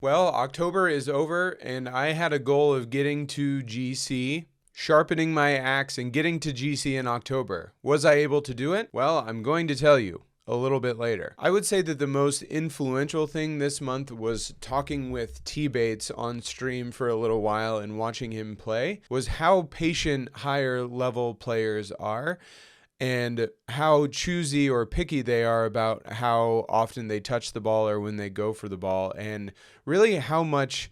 Well, October is over, and I had a goal of getting to GC, sharpening my axe, and getting to GC in October. Was I able to do it? Well, I'm going to tell you a little bit later. I would say that the most influential thing this month was talking with T-Bates on stream for a little while and watching him play, was how patient higher level players are and how choosy or picky they are about how often they touch the ball or when they go for the ball, and really how much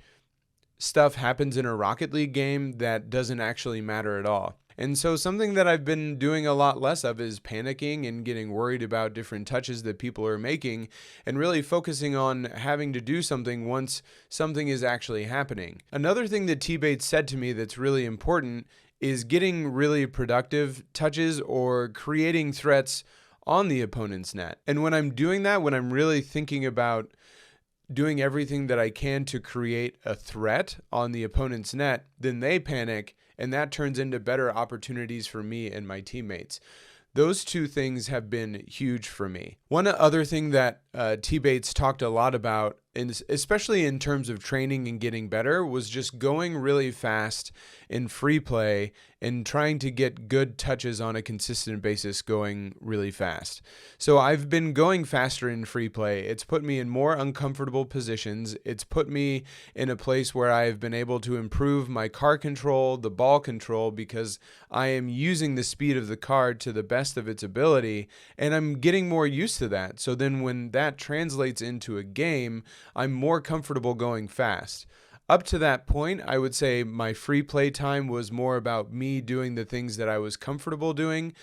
stuff happens in a Rocket League game that doesn't actually matter at all. And so something that I've been doing a lot less of is panicking and getting worried about different touches that people are making, and really focusing on having to do something once something is actually happening. Another thing that T-Bates said to me that's really important is getting really productive touches or creating threats on the opponent's net. And when I'm doing that, when I'm really thinking about doing everything that I can to create a threat on the opponent's net, then they panic, and that turns into better opportunities for me and my teammates. Those two things have been huge for me. One other thing that T-Bates talked a lot about, and especially in terms of training and getting better, was just going really fast in free play and trying to get good touches on a consistent basis going really fast. So I've been going faster in free play. It's put me in more uncomfortable positions. It's put me in a place where I've been able to improve my car control, the ball control, because I am using the speed of the car to the best of its ability, and I'm getting more used to that. So then when that translates into a game, I'm more comfortable going fast. Up to that point, I would say my free play time was more about me doing the things that I was comfortable doing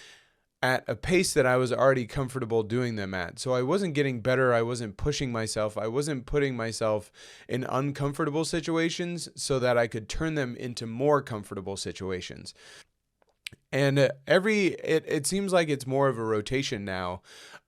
at a pace that I was already comfortable doing them at. So I wasn't getting better. I wasn't pushing myself. I wasn't putting myself in uncomfortable situations so that I could turn them into more comfortable situations. And it seems like it's more of a rotation now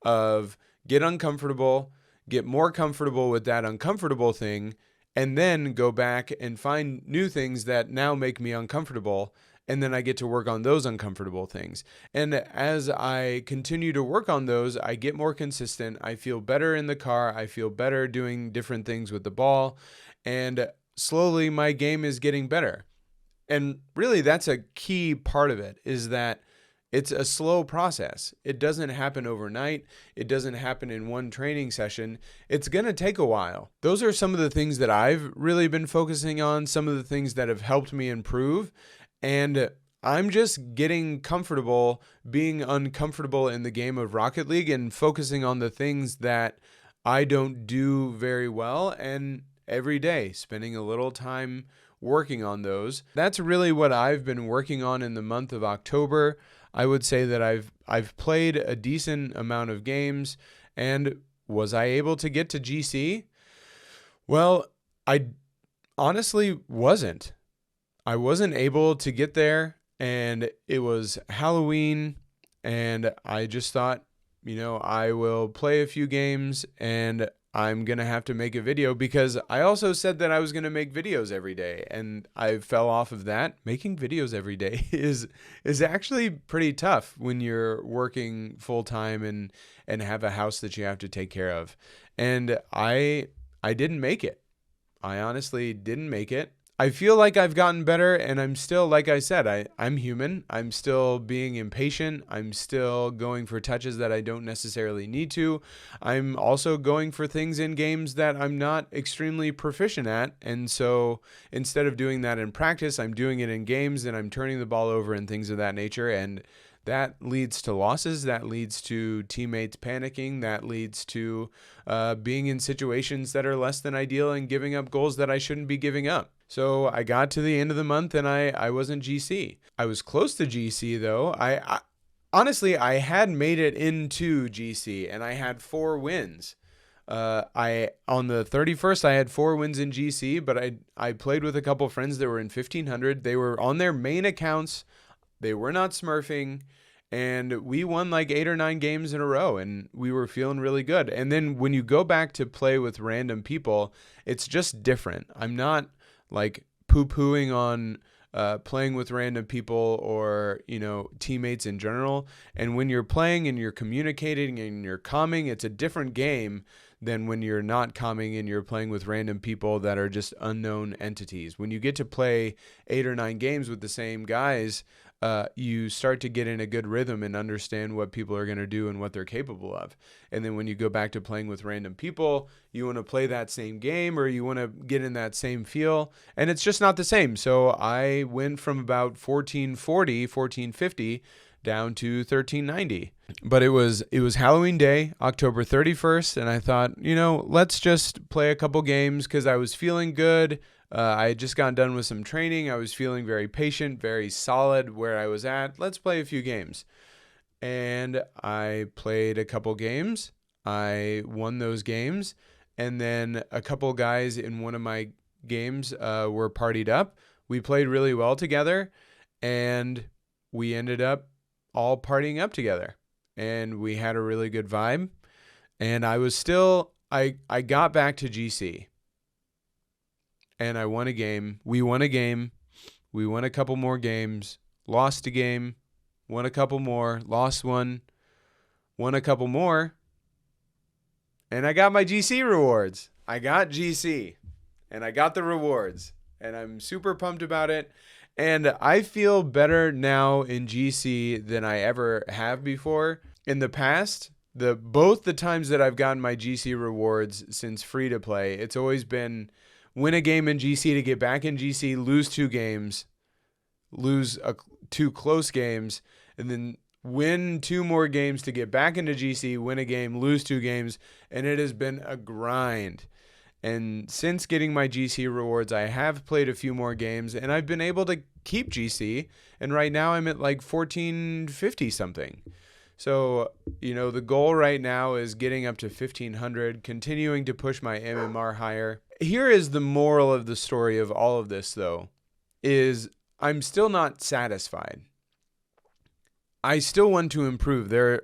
of get uncomfortable, get more comfortable with that uncomfortable thing, and then go back and find new things that now make me uncomfortable. And then I get to work on those uncomfortable things. And as I continue to work on those, I get more consistent. I feel better in the car. I feel better doing different things with the ball. And slowly my game is getting better. And really, that's a key part of it, is that it's a slow process. It doesn't happen overnight. It doesn't happen in one training session. It's going to take a while. Those are some of the things that I've really been focusing on, some of the things that have helped me improve. And I'm just getting comfortable being uncomfortable in the game of Rocket League and focusing on the things that I don't do very well, and every day spending a little time working on those. That's really what I've been working on in the month of October. I would say that I've played a decent amount of games. And was I able to get to GC? Well, I honestly wasn't. I wasn't able to get there, and it was Halloween, and I just thought, I will play a few games and I'm going to have to make a video, because I also said that I was going to make videos every day, and I fell off of that. Making videos every day is actually pretty tough when you're working full time and have a house that you have to take care of. And I didn't make it. I honestly didn't make it. I feel like I've gotten better, and I'm still, like I said, I'm human. I'm still being impatient. I'm still going for touches that I don't necessarily need to. I'm also going for things in games that I'm not extremely proficient at. And so instead of doing that in practice, I'm doing it in games, and I'm turning the ball over and things of that nature. And that leads to losses. That leads to teammates panicking. That leads to being in situations that are less than ideal and giving up goals that I shouldn't be giving up. So I got to the end of the month, and I wasn't GC. I was close to GC, though. I honestly, I had made it into GC, and I had 4 wins. On the 31st, I had 4 wins in GC, but I played with a couple friends that were in 1500. They were on their main accounts. They were not smurfing, and we won like 8 or 9 games in a row, and we were feeling really good. And then when you go back to play with random people, it's just different. I'm not like poo-pooing on playing with random people or, teammates in general. And when you're playing and you're communicating and you're calming, it's a different game than when you're not calming and you're playing with random people that are just unknown entities. When you get to play 8 or 9 games with the same guys, you start to get in a good rhythm and understand what people are going to do and what they're capable of. And then when you go back to playing with random people, you want to play that same game or you want to get in that same feel, and it's just not the same. So I went from about 1440, 1450 down to 1390. But it was Halloween Day, October 31st, and I thought, let's just play a couple games because I was feeling good. I had just gotten done with some training. I was feeling very patient, very solid where I was at. Let's play a few games. And I played a couple games. I won those games. And then a couple guys in one of my games were partied up. We played really well together. And we ended up all partying up together. And we had a really good vibe. And I got back to GC. And I won a game. We won a game. We won a couple more games. Lost a game. Won a couple more. Lost one. Won a couple more. And I got my GC rewards. I got GC. And I got the rewards. And I'm super pumped about it. And I feel better now in GC than I ever have before. In the past, both the times that I've gotten my GC rewards since free to play, it's always been win a game in GC to get back in GC, lose 2 games, lose 2 close games, and then win 2 more games to get back into GC, win a game, lose 2 games, and it has been a grind. And since getting my GC rewards, I have played a few more games, and I've been able to keep GC, and right now I'm at like 1450 something. So, the goal right now is getting up to 1500, continuing to push my MMR higher. Here is the moral of the story of all of this, though, is I'm still not satisfied. I still want to improve. There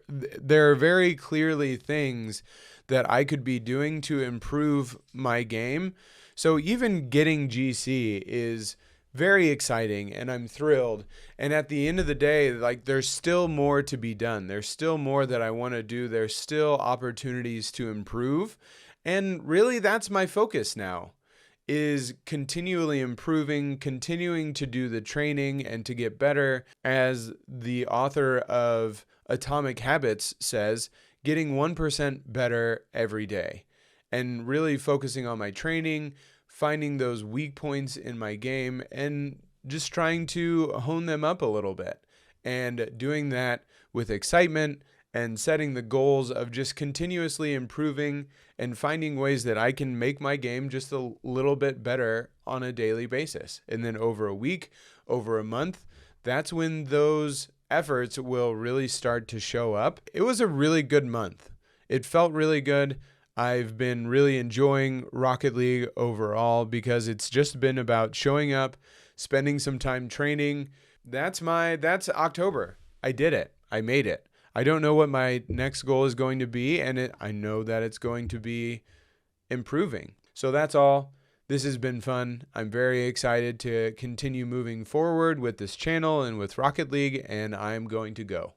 are very clearly things that I could be doing to improve my game. So even getting GC is very exciting, and I'm thrilled. And at the end of the day, there's still more to be done. There's still more that I want to do. There's still opportunities to improve. And really, that's my focus now, is continually improving, continuing to do the training and to get better. As the author of Atomic Habits says, getting 1% better every day, and really focusing on my training, finding those weak points in my game, and just trying to hone them up a little bit, and doing that with excitement and setting the goals of just continuously improving and finding ways that I can make my game just a little bit better on a daily basis. And then over a week, over a month, that's when those efforts will really start to show up. It was a really good month. It felt really good. I've been really enjoying Rocket League overall because it's just been about showing up, spending some time training. That's October. I did it. I made it. I don't know what my next goal is going to be, and I know that it's going to be improving. So that's all. This has been fun. I'm very excited to continue moving forward with this channel and with Rocket League, and I'm going to go.